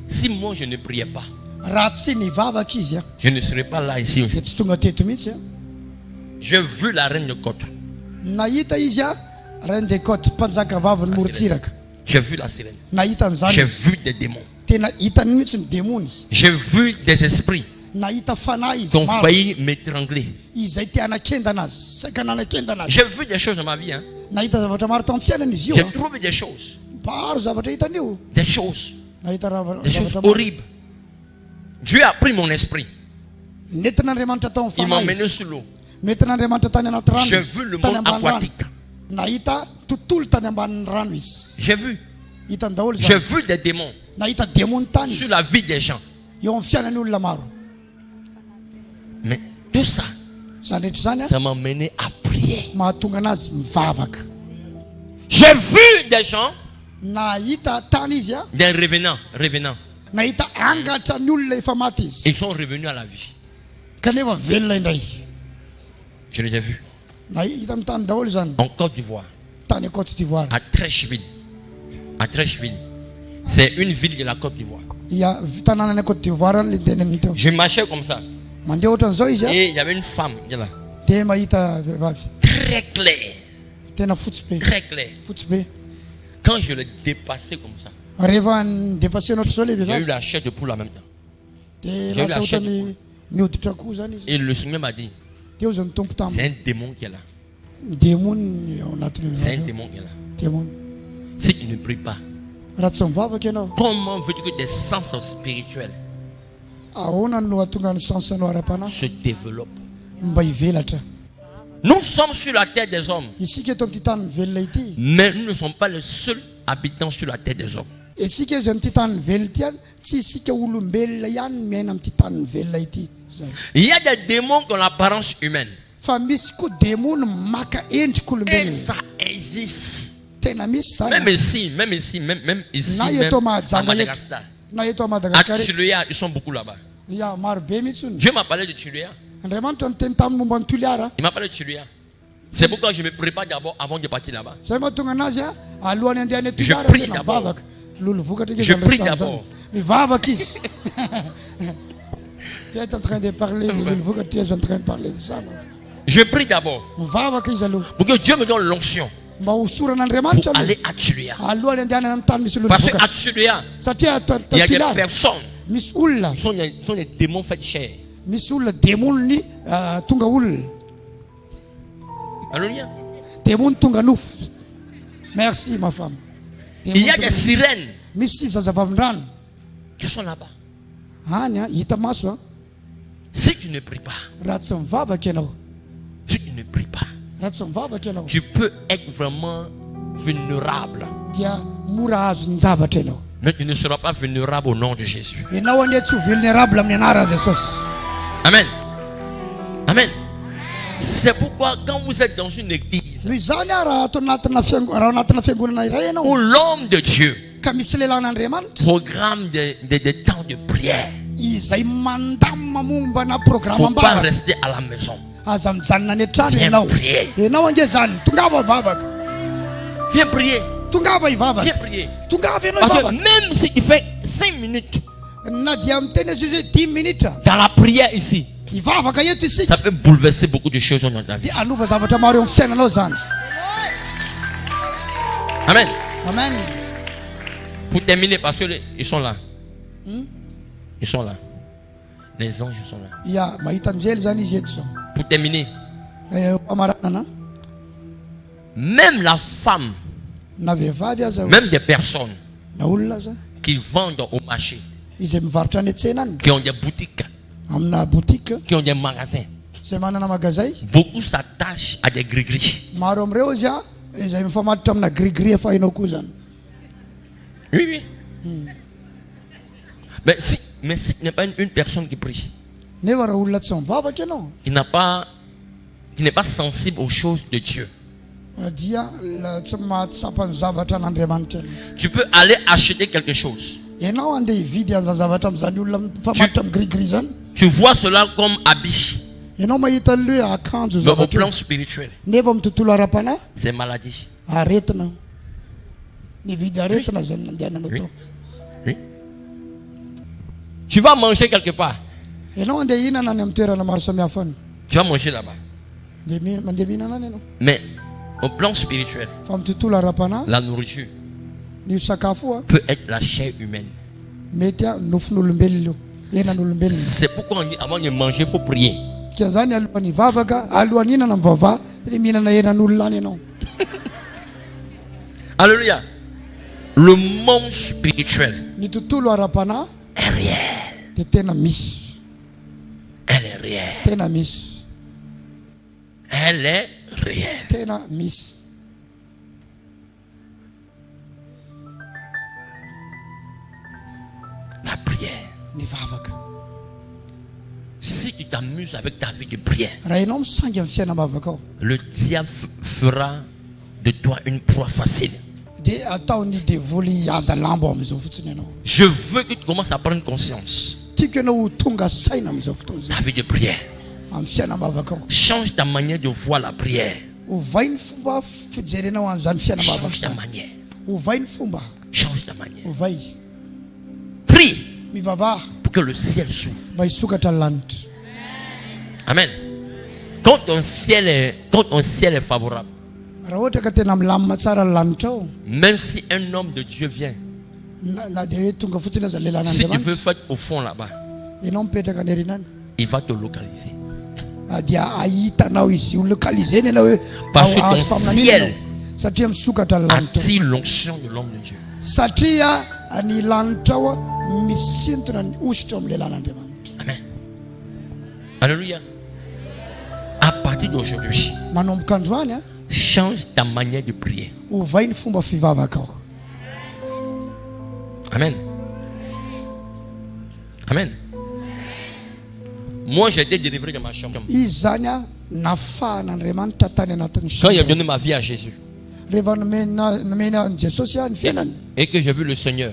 Si moi je ne priais pas, je ne serais pas là ici. J'ai vu la reine de côte. J'ai vu la sirène. J'ai vu des démons. J'ai vu des esprits qui ont failli m'étrangler. J'ai vu des choses dans ma vie. J'ai trouvé des choses. Des choses horribles. Dieu a pris mon esprit. Il m'a emmené sur l'eau. J'ai vu le monde aquatique. J'ai vu des démons sur la vie des gens. Mais tout ça, ça m'a mené à prier. J'ai vu des gens, des revenants. Ils sont revenus à la vie. Je les ai vus. En Côte d'Ivoire. À Treichville. C'est une ville de la Côte d'Ivoire. Je marchais comme ça. Et il y avait une femme là. Très claire. Très claire. Quand je l'ai dépassé comme ça, j'ai eu la chair de poule en même temps. Et le Seigneur m'a dit, c'est un démon qui est là. C'est un démon qui est là. Si tu ne pries pas, comment veux-tu que tes sens spirituels se développent? Nous sommes sur la terre des hommes, mais nous ne sommes pas les seuls habitants sur la terre des hommes. Il y a des démons qui ont l'apparence humaine. Et ça existe. Même ici, à Madagascar. À Tchiluya, ils sont beaucoup là-bas. Dieu m'a parlé de Tchiluya. Il m'a parlé de Tchiluya. C'est pourquoi je me prépare d'abord avant de partir là-bas. Je prie d'abord. Je prie d'abord. Tu es en train de parler de l'ulvuka, tu es en train de parler de ça. Je prie d'abord pour que Dieu me donne l'onction pour aller à Tchiluya. Parce qu'à Tchiluya, il y a des personnes qui sont des démons faits de chair. Alléluia. Merci ma femme. Il y a des sirènes qui sont là-bas. Si tu ne pries pas, tu peux être vraiment vulnérable. Mais tu ne seras pas vulnérable au nom de Jésus. Amen. Amen. C'est pourquoi quand vous êtes dans une église où l'homme de Dieu programme des temps de prière, il ne faut pas rester à la maison. Viens prier. Viens prier. Viens prier. Parce que même si tu fais 5 minutes dans la prière ici, ça peut bouleverser beaucoup de choses dans ta vie. Amen. Amen. Pour terminer, parce qu'ils sont là. Ils sont là. Les anges sont là. Pour terminer, même la femme, même des personnes qui vendent au marché, qui ont des boutiques, qui ont des magasins, beaucoup s'attachent à des gris-gris. Oui. Mais si tu n'es pas une personne qui prie, qui n'est pas sensible aux choses de Dieu, tu peux aller acheter quelque chose. Tu vois cela comme habit. Mais au plan spirituel, c'est maladie. Oui. Tu vas manger quelque part. Tu vas manger là-bas. Mais au plan spirituel, la nourriture peut être la chair humaine. C'est pourquoi on dit avant de manger, il faut prier. Alléluia. Le monde spirituel est réel. Elle est réelle. Elle est réelle. La prière. Si tu t'amuses avec ta vie de prière, le diable fera de toi une proie facile. Je veux que tu commences à prendre conscience. Ta vie de prière. Change ta manière de voir la prière. Change ta manière. Change ta manière. Prie pour que le ciel s'ouvre. Amen. Quand ton ciel est favorable, même si un homme de Dieu vient, si tu veux faire au fond là-bas, il va te localiser. Parce que ton ciel attire l'onction de l'homme de Dieu. Amen. Alléluia. À partir d'aujourd'hui, change ta manière de prier. Amen. Amen. Moi, j'ai été délivré de ma chambre. Quand j'ai donné ma vie à Jésus et que j'ai vu le Seigneur,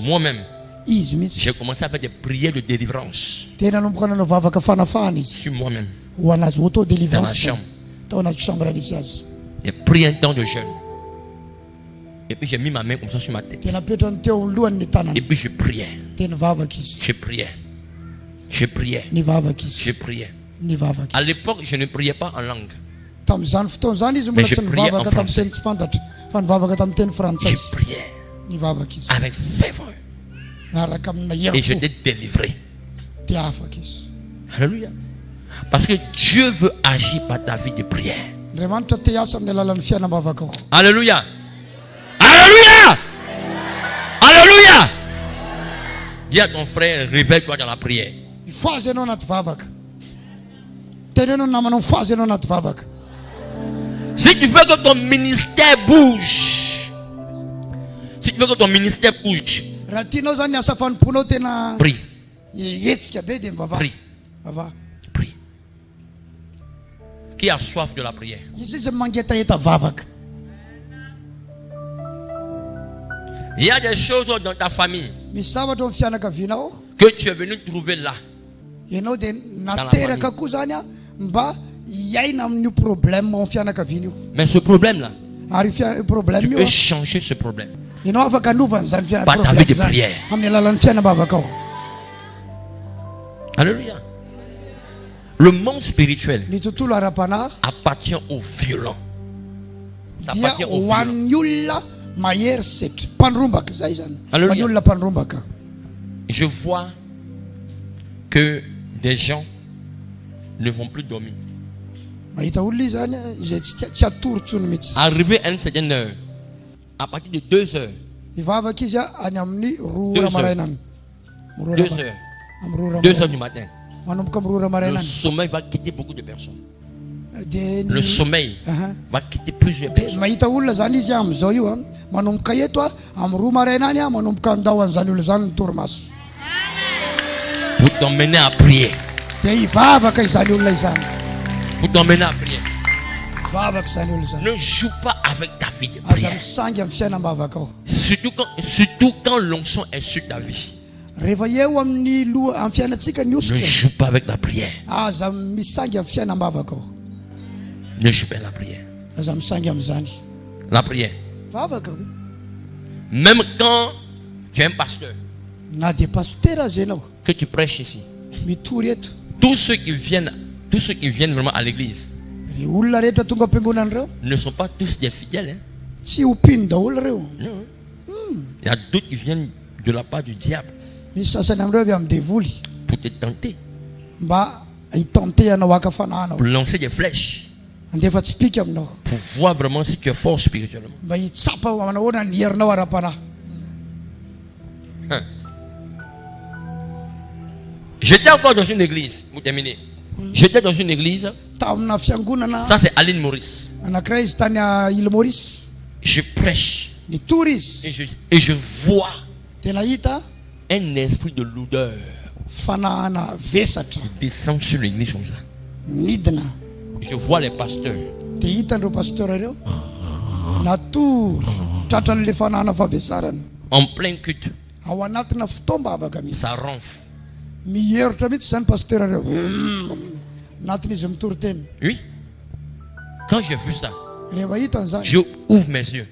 moi-même, j'ai commencé à faire des prières de délivrance sur moi-même. Dans ma chambre. J'ai pris un temps de jeûne. Et puis j'ai mis ma main comme ça sur ma tête. Et puis je priais. Je priais. Je priais. Je priais. À l'époque, je ne priais pas en langue. Mais je priais en français. Je priais avec ferveur. Et je t'ai délivré. Alléluia. Parce que Dieu veut agir par ta vie de prière. Alléluia. Alléluia. Alléluia. Dis à ton frère, réveille-toi dans la prière. Si tu veux que ton ministère bouge, si tu veux que ton ministère bouge, prie. Prie. Prie. Qui a soif de la prière? Il y a des choses dans ta famille que tu es venu trouver là. Dans la famille. Mais ce problème-là, tu peux changer ce problème par ta vie de prière. Alléluia. Le monde spirituel appartient aux violents. Ça appartient aux violents. Alléluia. Je vois que des gens ne vont plus dormir. Arrivé à une certaine heure, à partir de 2 heures, 2 heures du matin, le sommeil va quitter beaucoup de personnes. Le sommeil va quitter plusieurs personnes. Pour t'emmener à prier. Pour t'emmener à prier. Ne joue pas avec ta vie de prière. Surtout quand l'onction est sur ta vie. Ne joue pas avec la prière. Ne joue pas la prière. La prière. Même quand tu es un pasteur, que tu prêches ici, tous ceux qui viennent vraiment à l'église ne sont pas tous des fidèles. Non. Il y a d'autres qui viennent de la part du diable pour te tenter, pour lancer des flèches, pour voir vraiment si tu es fort spirituellement. J'étais encore dans une église, pour terminer. J'étais dans une église. Ça, c'est Aline Maurice. Je prêche. Et je vois un esprit de lourdeur descend sur l'église comme ça. Je vois les pasteurs. En plein culte. Ça ronfle. Oui. Quand j'ai vu ça, je ouvre mes yeux.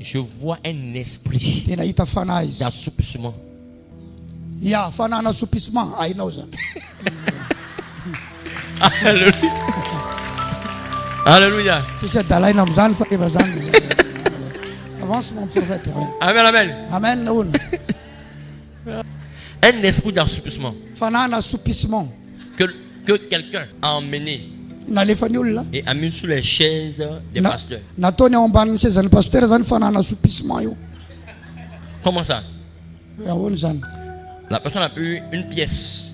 Je vois un esprit d'assoupissement. Alléluia. Alléluia. Avance mon prophète. Amen, amen. Amen. Un esprit d'assoupissement que quelqu'un a emmené et a mis sous les chaises des pasteurs. Comment ça? La personne a eu une pièce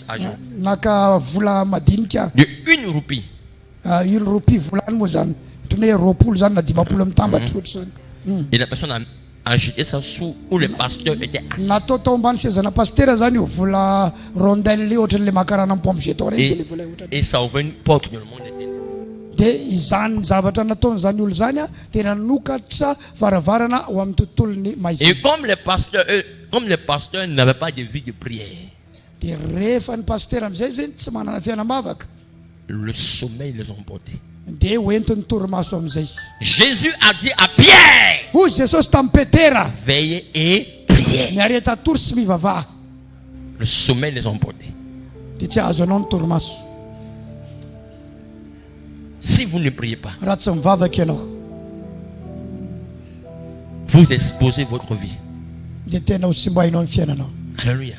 à jour de 1 roupie. Et la personne a agité ça sous où les pasteurs étaient assis. Et ça ouvre une porte dans le monde éternel. Et comme les pasteurs n'avaient pas de vie de prière, le sommeil les a emportés. Jésus a dit à Pierre, veillez et priez. Le sommeil les a emportés. Si vous ne priez pas, vous exposez votre vie. Alléluia.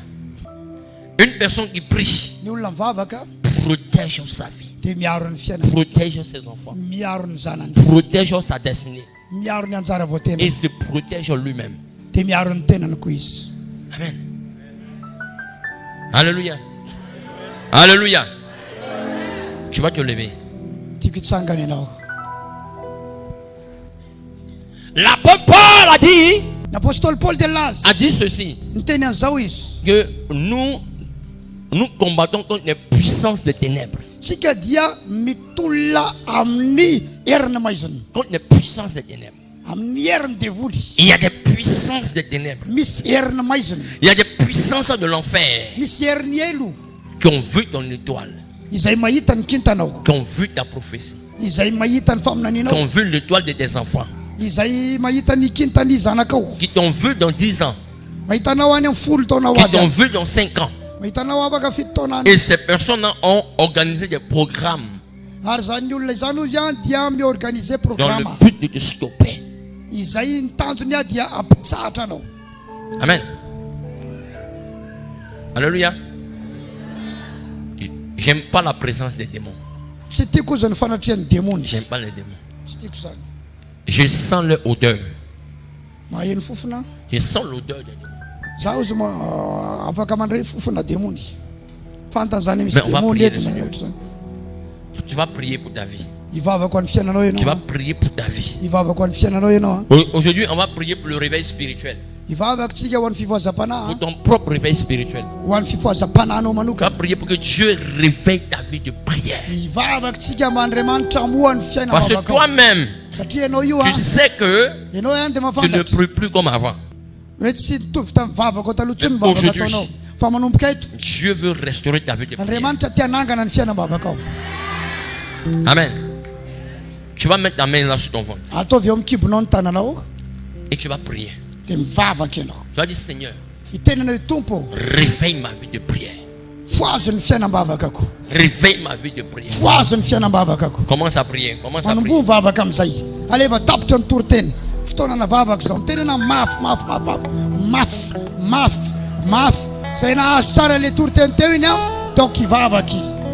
Une personne qui prie protège sa vie, protège ses enfants, protège sa destinée et se protège lui-même. Amen. Alléluia. Alléluia. Tu vas te lever. L'apôtre Paul a dit, ceci, que nous combattons contre les puissances des ténèbres. Contre les puissances des ténèbres. Il y a des puissances des ténèbres. Il y a des puissances de l'enfer qui ont vu ton étoile, qui ont vu ta prophétie, qui ont vu l'étoile de tes enfants, qui t'ont vu dans 10 ans, qui t'ont vu dans 5 ans. Et ces personnes ont organisé des programmes dans le but de te stopper. Amen. Alléluia. J'aime pas la présence des démons. J'aime pas les démons. Je sens leur odeur. Je sens l'odeur des démons. Mais on va prier le Seigneur. Tu vas prier pour ta vie. Tu vas prier pour ta vie. Aujourd'hui, on va prier pour le réveil spirituel. Pour ton propre réveil spirituel. Tu vas prier pour que Dieu réveille ta vie de prière. Parce que toi-même, tu sais que tu ne pries plus comme avant. Aujourd'hui, Dieu veut restaurer ta vie de prière. Amen. Tu vas mettre ta main là sur ton ventre. Et tu vas prier. dia mivavaka ianao. Tu vas dire Seigneur, itenana hoe tompo, réveille ma vie de prière. foazy ny fiainam-bavakako. Réveille ma vie de prière. Foazy ny fiainam-bavakako. Commence à prier. Commence à manomboa prier. mivavaka amin'izay. Aleva tapitra ny toriteny. Fotoanana vavaka izao. Mitenana mafy. Zay nahazo tsara le toriteny teo iny aho, taoko hivavaka izy.